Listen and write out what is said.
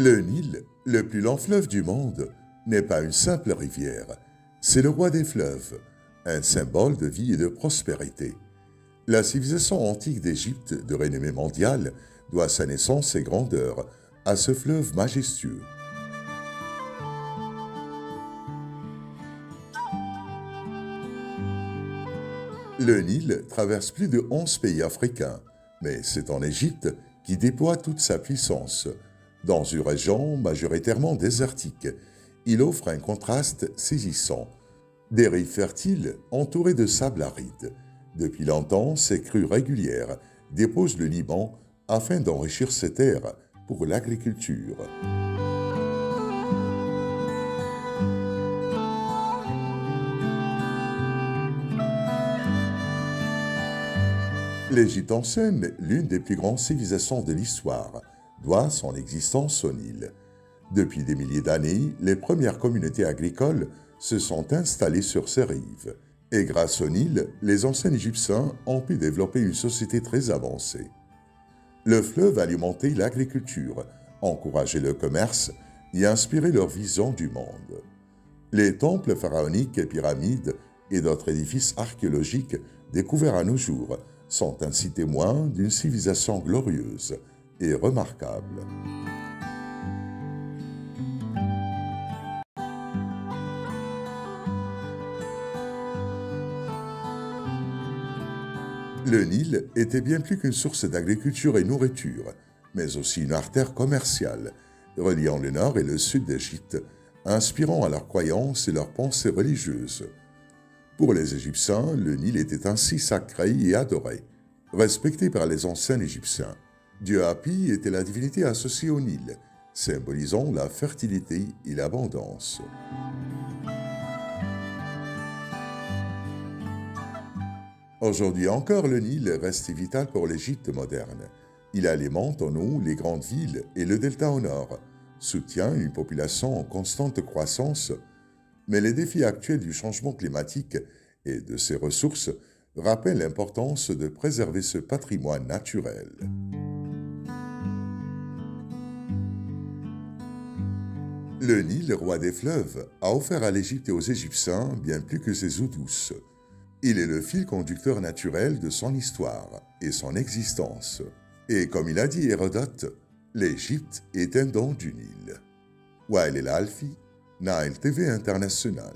Le Nil, le plus long fleuve du monde, n'est pas une simple rivière, c'est le roi des fleuves, un symbole de vie et de prospérité. La civilisation antique d'Égypte, de renommée mondiale, doit sa naissance et grandeur à ce fleuve majestueux. Le Nil traverse plus de 11 pays africains, mais c'est en Égypte qu'il déploie toute sa puissance. Dans une région majoritairement désertique, il offre un contraste saisissant. Des rives fertiles entourées de sable aride. Depuis longtemps, ces crues régulières déposent le Liban afin d'enrichir ses terres pour l'agriculture. L'Égypte ancienne, l'une des plus grandes civilisations de l'histoire, doit son existence au Nil. Depuis des milliers d'années, les premières communautés agricoles se sont installées sur ses rives. Et grâce au Nil, les anciens Égyptiens ont pu développer une société très avancée. Le fleuve alimentait l'agriculture, encourageait le commerce et inspirait leur vision du monde. Les temples pharaoniques et pyramides et d'autres édifices archéologiques découverts à nos jours sont ainsi témoins d'une civilisation glorieuse et remarquable. Le Nil était bien plus qu'une source d'agriculture et nourriture, mais aussi une artère commerciale, reliant le nord et le sud d'Égypte, inspirant à leurs croyances et leurs pensées religieuses. Pour les Égyptiens, le Nil était ainsi sacré et adoré, respecté par les anciens Égyptiens. Dieu Hapi était la divinité associée au Nil, symbolisant la fertilité et l'abondance. Aujourd'hui encore, le Nil reste vital pour l'Égypte moderne. Il alimente en eau les grandes villes et le delta au nord, soutient une population en constante croissance, mais les défis actuels du changement climatique et de ses ressources rappellent l'importance de préserver ce patrimoine naturel. Le Nil, roi des fleuves, a offert à l'Égypte et aux Égyptiens bien plus que ses eaux douces. Il est le fil conducteur naturel de son histoire et son existence. Et comme il a dit Hérodote, l'Égypte est un don du Nil. Wael El Alfi, Nile TV International.